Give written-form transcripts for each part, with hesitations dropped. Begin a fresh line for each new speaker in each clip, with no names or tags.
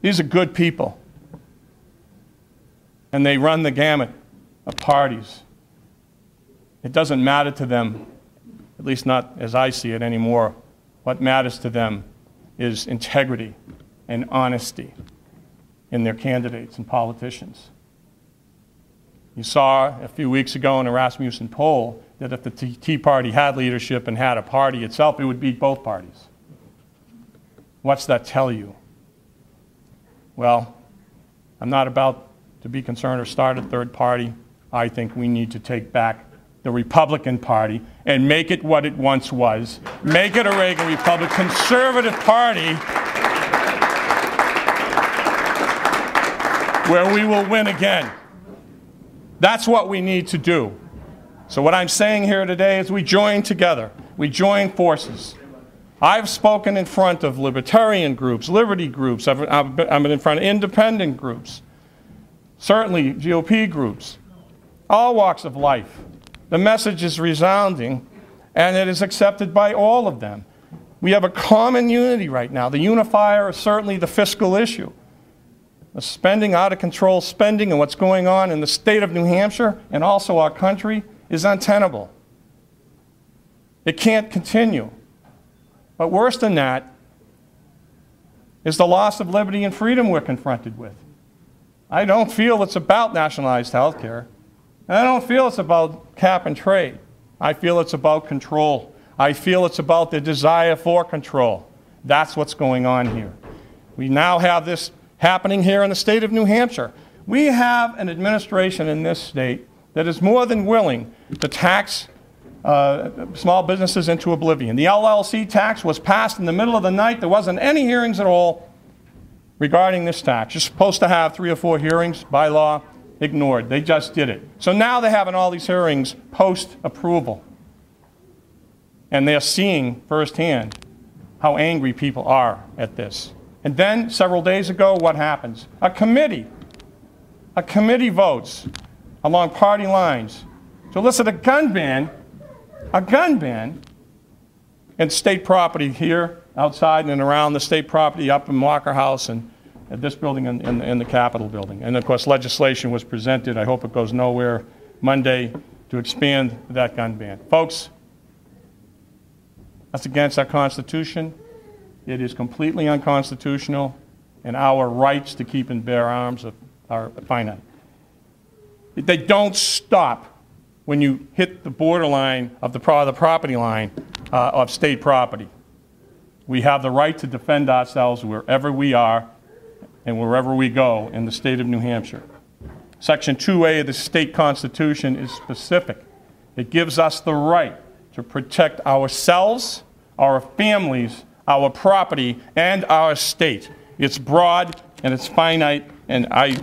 These are good people. And they run the gamut of parties. It doesn't matter to them, at least not as I see it anymore. What matters to them is integrity and honesty in their candidates and politicians. You saw a few weeks ago in a Rasmussen poll that if the Tea Party had leadership and had a party itself, it would beat both parties. What's that tell you? Well, I'm not about to be concerned or start a third party. I think we need to take back the Republican Party and make it what it once was. Make it a Reagan Republic, conservative party where we will win again. That's what we need to do. So what I'm saying here today is we join together. We join forces. I've spoken in front of libertarian groups, liberty groups. I've been in front of independent groups, certainly GOP groups, all walks of life. The message is resounding, and it is accepted by all of them. We have a common unity right now. The unifier is certainly the fiscal issue. The spending, out of control spending, and what's going on in the state of New Hampshire and also our country is untenable. It can't continue. But worse than that is the loss of liberty and freedom we're confronted with. I don't feel it's about nationalized health care. And I don't feel it's about cap and trade. I feel it's about control. I feel it's about the desire for control. That's what's going on here. We now have this happening here in the state of New Hampshire. We have an administration in this state that is more than willing to tax small businesses into oblivion. The LLC tax was passed in the middle of the night. There wasn't any hearings at all regarding this tax. You're supposed to have 3 or 4 hearings by law. Ignored. They just did it. So now they're having all these hearings post-approval. And they're seeing firsthand how angry people are at this. And then, several days ago, what happens? A committee votes along party lines to elicit a gun ban, and state property here, outside and around the state property, up in Walker House and at this building and the Capitol building. And of course, legislation was presented, I hope it goes nowhere, Monday to expand that gun ban. Folks, that's against our Constitution. It is completely unconstitutional, and our rights to keep and bear arms are finite. They don't stop when you hit the borderline of the property line of state property. We have the right to defend ourselves wherever we are and wherever we go in the state of New Hampshire. Section 2A of the state constitution is specific. It gives us the right to protect ourselves, our families, our property, and our state. It's broad and it's finite, and I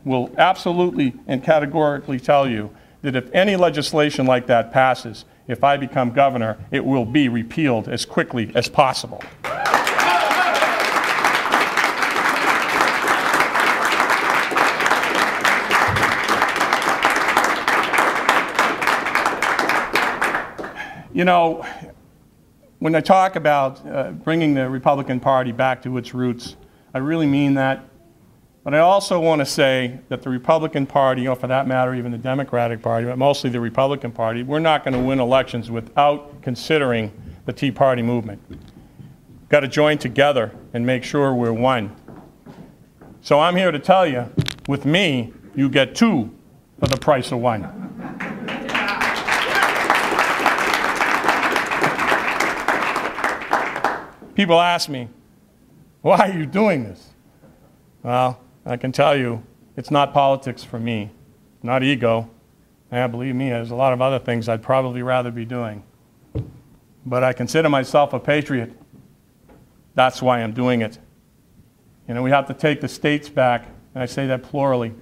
will absolutely and categorically tell you that if any legislation like that passes, if I become governor, it will be repealed as quickly as possible. You know, when I talk about bringing the Republican Party back to its roots, I really mean that. But I also want to say that the Republican Party, or for that matter, even the Democratic Party, but mostly the Republican Party, we're not going to win elections without considering the Tea Party movement. We've got to join together and make sure we're one. So I'm here to tell you, with me, you get 2 for the price of 1. People ask me, why are you doing this? Well, I can tell you, it's not politics for me, not ego. Yeah, believe me, there's a lot of other things I'd probably rather be doing. But I consider myself a patriot. That's why I'm doing it. You know, we have to take the states back, and I say that plurally,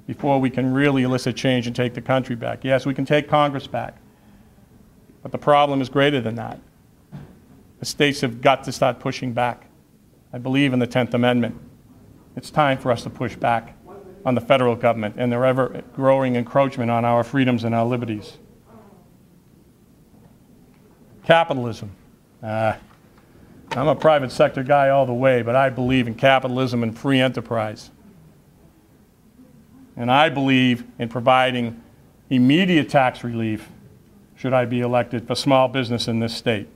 before we can really elicit change and take the country back. Yes, we can take Congress back, but the problem is greater than that. The states have got to start pushing back. I believe in the 10th Amendment. It's time for us to push back on the federal government and their ever-growing encroachment on our freedoms and our liberties. Capitalism. I'm a private sector guy all the way, but I believe in capitalism and free enterprise. And I believe in providing immediate tax relief, should I be elected, for small business in this state.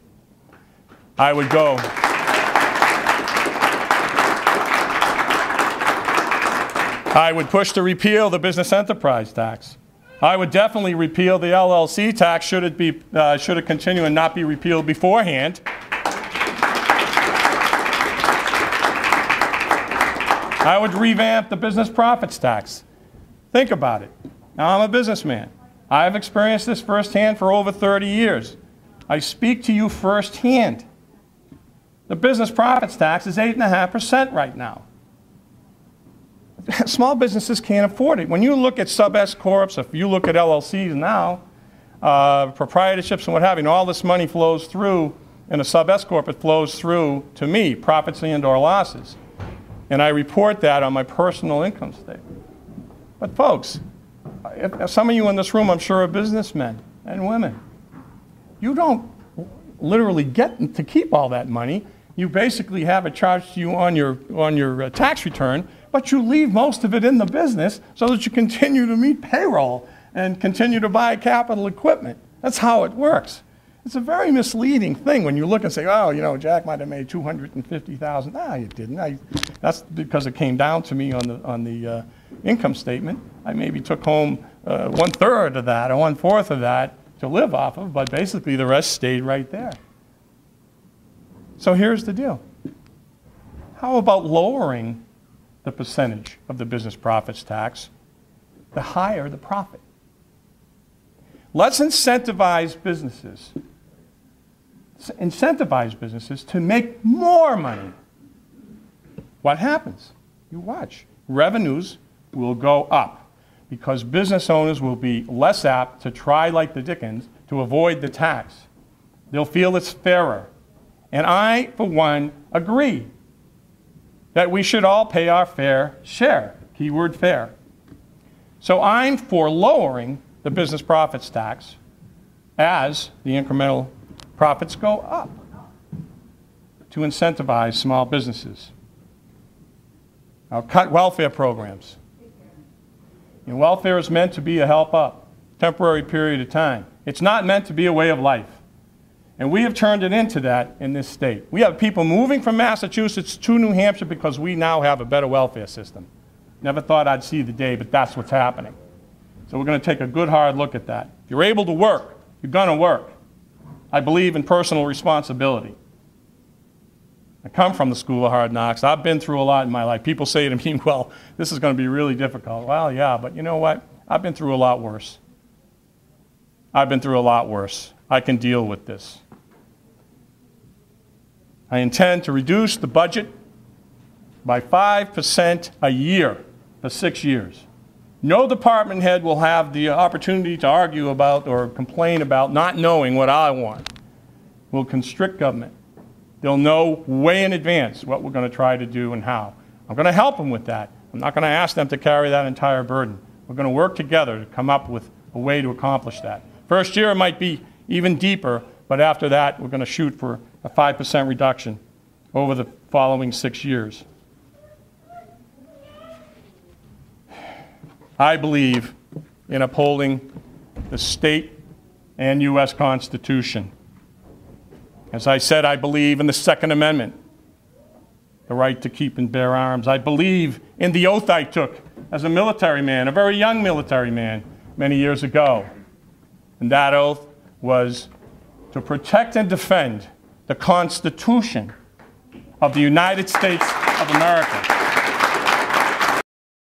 I would go. I would push to repeal the business enterprise tax. I would definitely repeal the LLC tax should it continue and not be repealed beforehand. I would revamp the business profits tax. Think about it. Now, I'm a businessman. I've experienced this firsthand for over 30 years. I speak to you firsthand. The business profits tax is 8.5% right now. Small businesses can't afford it. When you look at sub-S corps, if you look at LLCs now, proprietorships and what have you, and all this money flows through, in a sub-S corp, it flows through to me, profits and/or losses. And I report that on my personal income statement. But folks, if some of you in this room, I'm sure, are businessmen and women. You don't literally get to keep all that money. You basically have it charged to you on your tax return, but you leave most of it in the business so that you continue to meet payroll and continue to buy capital equipment. That's how it works. It's a very misleading thing when you look and say, oh, you know, Jack might have made $250,000. No, you didn't. That's because it came down to me on the income statement. I maybe took home 1/3 of that or 1/4 of that to live off of, but basically the rest stayed right there. So here's the deal. How about lowering the percentage of the business profits tax, the higher the profit? Let's incentivize businesses to make more money. What happens? You watch. Revenues will go up because business owners will be less apt to try like the Dickens to avoid the tax. They'll feel it's fairer. And I, for one, agree that we should all pay our fair share. Keyword fair. So I'm for lowering the business profits tax as the incremental profits go up to incentivize small businesses. I'll cut welfare programs. And welfare is meant to be a help up, temporary period of time. It's not meant to be a way of life. And we have turned it into that in this state. We have people moving from Massachusetts to New Hampshire because we now have a better welfare system. Never thought I'd see the day, but that's what's happening. So we're going to take a good hard look at that. If you're able to work, you're going to work. I believe in personal responsibility. I come from the school of hard knocks. I've been through a lot in my life. People say to me, well, this is going to be really difficult. Well, yeah, but you know what? I've been through a lot worse. I've been through a lot worse. I can deal with this. I intend to reduce the budget by 5% a year for 6 years. No department head will have the opportunity to argue about or complain about not knowing what I want. We'll constrict government. They'll know way in advance what we're going to try to do and how. I'm going to help them with that. I'm not going to ask them to carry that entire burden. We're going to work together to come up with a way to accomplish that. First year it might be even deeper, but after that we're going to shoot for a 5% reduction over the following 6 years. I believe in upholding the state and U.S. Constitution. As I said, I believe in the Second Amendment, the right to keep and bear arms. I believe in the oath I took as a military man, a very young military man, many years ago. And that oath was to protect and defend the Constitution of the United States of America.